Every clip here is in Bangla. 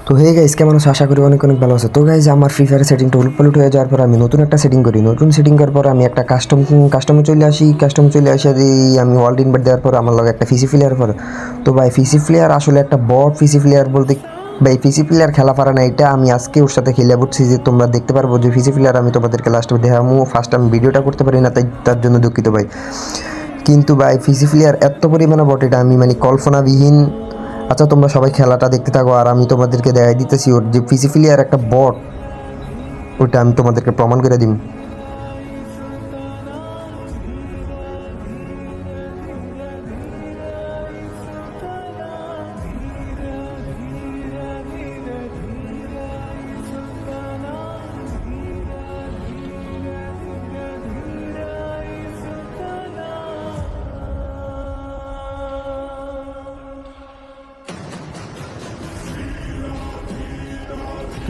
তো হে গাইস, কেমন আছো? আশা করি অনেক অনেক ভালো আছে। তো গাইস, আমার ফ্রি ফায়ার সেটিংটা উলটপালট হয়ে যাওয়ার পর আমি নতুন একটা সেটিং করি। নতুন সেটিং করার পর আমি একটা কাস্টমে চলে আসি আমি ওয়ার্ল্ড ইনভাইট দেওয়ার পর আমার লগে একটা ফিসি প্লেয়ার পর। তো ভাই, ফিসি প্লেয়ার আসলে একটা বট ফিসি প্লেয়ার বলতে ভাই, ফিসি প্লেয়ার খেলা পারে না, এটা আমি আজকে ওর সাথে খেলে বুঝছি যে তোমরা দেখতে পারবো যে ফিসি প্লেয়ার আমি তোমাদেরকে লাস্টে দেখামু। ফার্স্ট আমি ভিডিওটা করতে পারি না, তাই তার জন্য দুঃখিত ভাই। কিন্তু ভাই, ফিসি প্লেয়ার এত পরিমাণে বট, এটা আমি মানে কল্পনাবিহীন। আচ্ছা, তোমরা সবাই খেলাটা দেখতে থাকো আর আমি তোমাদেরকে দেখাই দিতেছি ওর যে ফিসি প্লেয়ার একটা বট, ওইটা আমি তোমাদেরকে প্রমাণ করে দিই।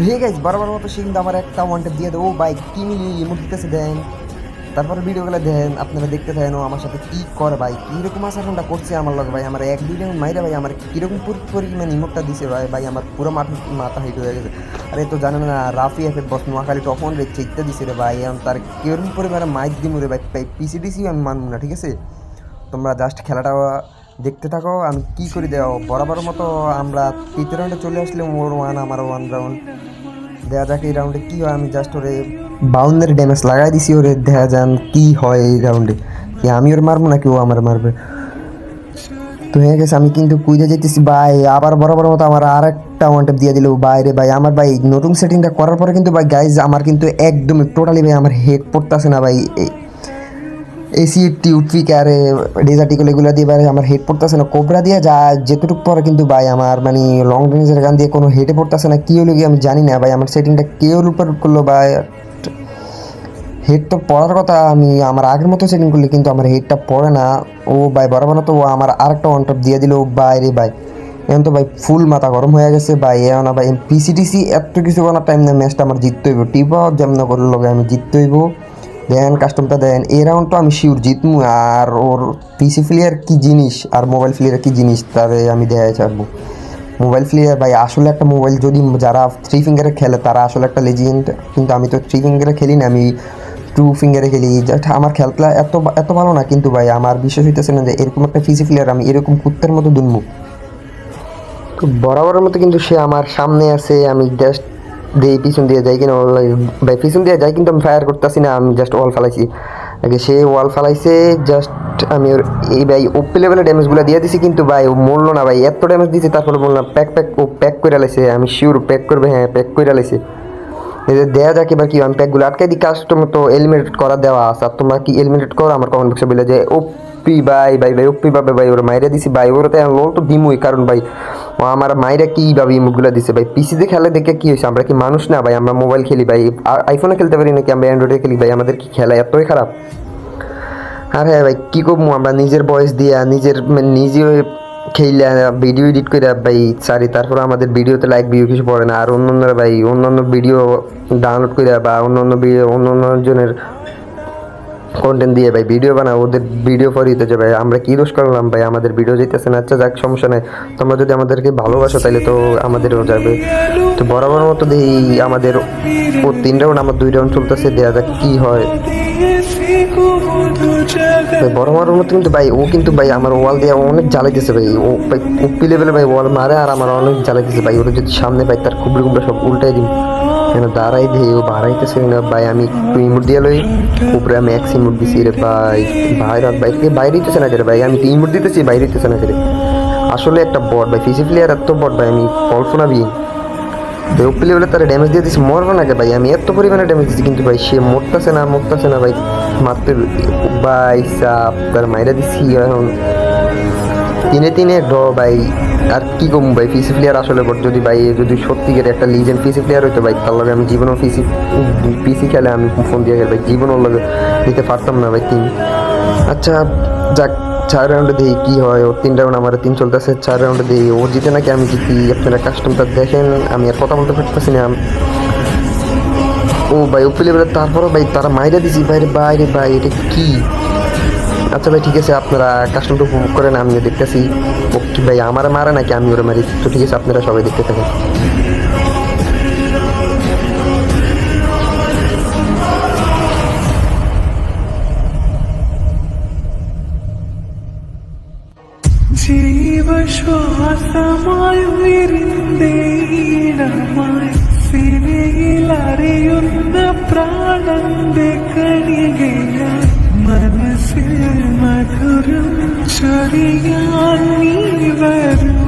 তো হে গাইস, বরাবর মতো সে কিন্তু আমার একটা ওয়ান ট্যাপ দিয়ে দেবো। ও ভাই, কি মিলিয়ে ইমোট দিতেছে দেন, তারপরে ভিডিওগুলো দেন, আপনারা দেখতে থাকেন ও আমার সাথে কী করে ভাই, কীরকম আচরণটা করছে আমার লগে ভাই। আমার এক দুই রাউন্ড মাইরা ভাই আমার কীরকম পরিমাণ ইমোটটা দিছে ভাই। ভাই আমার পুরো মাথা হিট হয়ে গেছে। আরে তো জানেন না, রাফি এফের বস নোয়াখালী টপন রে চেকতে দিছে রে ভাই। এখন তার কিরকম পরিমাণে মাইক দিমু রে ভাই, পিসিডিসি আমি মানবো না, ঠিক আছে? তোমরা জাস্ট খেলাটা দেখতে থাকো, আমি কি করে দেওয়া বরাবর মতো। আমরা তৃতীয় রাউন্ডে চলে আসলে ওর ওয়ান আমার ওয়ান রাউন্ড দেখা যাক এই রাউন্ডে কী হয়। আমি জাস্ট ওরে 52 ড্যামেজ লাগাই দিছি, ওরে দেখা যান কি হয় এই রাউন্ডে, কি আমি ওর মারবো নাকি ও আমার মারবে। তো হয়ে গেছে, আমি কিন্তু কুইজে যেতেছি ভাই। আবার বরাবর মতো আমার আর একটা ওয়ান ট্যাপ দিয়ে দিল বাইরে ভাই। আমার ভাই নতুন সেটিংটা করার পরে কিন্তু ভাই গাইজ আমার কিন্তু একদমই টোটালি ভাই আমার হেড পড়তেছে না ভাই। এসি টিউটপিক আর ডেজার্টিকল এগুলো দিয়ে ভাই আমার হেড পড়তেছে না। কোবরা দিয়ে যা যেটুকু পরে কিন্তু ভাই আমার মানে লং রেঞ্জের গান দিয়ে কোনো হেডে পড়তেছে না। কী হলো কি আমি জানি না ভাই, আমার সেটিংটা কেউ উপর করলো ভাই। হেড তো পড়ার কথা, আমি আমার আগের মতো সেটিং করলে কিন্তু আমার হেডটা পড়ে না। ও ভাই বরাবর তো ও আমার আরেকটা ওয়ান টপ দিয়ে দিল বাইরে ভাই। এখন তো ভাই ফুল মাথা গরম হয়ে গেছে ভাই। এখন ভাই পিসিটিসি এত কিছু করার টাইম না, ম্যাচটা আমার জিততে হইব। টিপা যেমন করলে লগে আমি জিততে হইব। দেন কাস্টমটা দেন, এই রাউন্ড তো আমি শিওর জিতমু। আর ওর পিসি প্লেয়ার কি জিনিস আর মোবাইল প্লেয়ার কি জিনিস তারে আমি দেখাই ছাড়বো। মোবাইল প্লেয়ার ভাই আসলে একটা মোবাইল, যদি যারা থ্রি ফিঙ্গারে খেলে তারা আসলে একটা লেজেন্ড, কিন্তু আমি তো থ্রি ফিঙ্গারে খেলি না, আমি টু ফিঙ্গারে খেলি। জাস্ট আমার খেলা এত এত ভালো না, কিন্তু ভাই আমার বিশ্বাস হইতেছে না যে এরকম একটা পিসি প্লেয়ার আমি এরকম কুত্তের মতো দুনবো। তো বরাবরের মতো কিন্তু সে আমার সামনে আছে, আমি জাস্ট দিয়ে পিছন দিয়ে যাই কিনা ভাই, পিছন দিয়ে যাই কিন্তু আমি ফায়ার করতেছি না, আমি জাস্ট ওয়াল ফালাইছি। আগে সে ওয়াল ফালাইছে, জাস্ট আমি ওর এই ভাই ওপি লেভেলের ড্যামেজগুলো দিয়ে দিছি, কিন্তু ভাই ও মরলো না ভাই। এত ড্যামেজ দিয়েছে তারপরে বললাম ও প্যাক করে লাইছে। আমি শিওর প্যাক করবে, হ্যাঁ প্যাক করে লাইছে। এদের দেয়া যাক এবার কি, আমি প্যাকগুলো আটকে দিই। কাস্টমার তো এলিমিনেট করা দেওয়া আছে, আর তোমরা কি এলিমিনেট করো আমার কমেন্ট বক্সে বলে যে ওপি ভাই ভাই ভাই ওপি পাবে ভাই, ওরা মাইরা দিছি ভাই। ওরা তো লোল তো দিমুই, কারণ ভাই ও আমার মাইরা কীভাবে ইমুটগুলো দিছে ভাই। পিসিতে খেলে দেখে কী হয়েছে, আমরা কি মানুষ না ভাই? আমরা মোবাইল খেলি ভাই, আইফোনে খেলতে পারি নাকি? আমরা অ্যান্ড্রয়েডে খেলি ভাই, আমাদের কি খেলা এতই খারাপ? আর হ্যাঁ ভাই, কী করবো আমরা নিজের বয়স দিয়ে নিজে খেইলা ভিডিও এডিট করে ভাই সারি, তারপর আমাদের ভিডিওতে লাইক ভিউ কিছু পড়ে না। আর অন্যান্যরা ভাই অন্যান্য ভিডিও ডাউনলোড করে বা অন্য জনের কন্টেন্ট দিয়ে ভাই ভিডিও বানা, ওদের ভিডিও ফর দিতেছে ভাই। আমরা কী দোষ করলাম ভাই, আমাদের ভিডিও যেতেছে না? আচ্ছা যাক, সমস্যা নেই। তোমরা যদি আমাদেরকে ভালোবাসো তাহলে তো আমাদেরও যাবে। তো বরাবর মতো দেখি আমাদের ও 3 রাউন্ড, আমার 2 রাউন্ড চলতেছে, দেওয়া যাক কী হয়। বরাবর মতো কিন্তু ভাই ও কিন্তু ভাই আমার ওয়াল দিয়ে অনেক জ্বালাইতেছে ভাই। ও ভাই উপ্পি লেভেলে ভাই ওয়াল মারে আর আমার অনেক জ্বালাইতেছে ভাই। ওরা যদি সামনে ভাই তার খুবড়ি কুমড়া সব উল্টাই দিন, কেন দাঁড়াই দিয়ে ও বাড়াইতেছে না ভাই। আমি একটু ইমোট দিয়ে লই, উপরে আমি এক ইমোট দিছি রে ভাই। বাইরে দিতেছে না রে ভাই, আমি তো ইমোট দিতেছি বাইরে দিতেছে না রে। আসলে একটা বট ভাই, ফিসি প্লেয়ার এত বট ভাই, আমি কল্পনা বিহীন। ওপি লেভেলে তারা ড্যামেজ দিয়ে দিচ্ছে, মরবো নাকি ভাই? আমি এত পরিমাণে ড্যামেজ দিচ্ছি কিন্তু ভাই সে মরতেছে না ভাই। মারতে ভাই সাপ তার মাইরা দিচ্ছি এখন 3-3 ড্র ভাই। আর কি কম ভাই, পিসি প্লেয়ার আসলে বট। যদি ভাই যদি সত্যিকার একটা লিজেন্ড পিসি প্লেয়ার হইতো ভাই, তার লগে আমি জীবনও পিসি খেলে আমি ফোন দিয়ে খেলে ভাই জীবন ওর লগে দিতে পারতাম না ভাই 3। আচ্ছা যাক, 4 রাউন্ডে দিই কী হয়। ও 3 রাউন্ড, আমার 3 চলতেছে, 4 রাউন্ডে দিই ও জিতে নাকি আমি জিতি। আপনারা কাস্টমটা দেখেন, আমি আর কথা বলতে পারতেছি না। ও ভাই ওপি লেভেলে, তারপরও ভাই তারা মাইরা দিছি বাইরে ভাই, এটা কি? আচ্ছা ভাই ঠিক আছে, আপনারা কাস্টমটা উপভোগ করেন, আমিও দেখতেছি ও কি ভাই আমার মারে নাকি আমি ওরে মারি? তো ঠিক আছে, আপনারা সবাই দেখতে থাকেন। ജീവശ്വാസമായി വിരിന്തേടമായി സിരയിലറിയുന്ന പ്രാണന്റെ കണികയായി മനസ്സിൽ മധുരം ചൊരിയാൻ നീ വരൂ.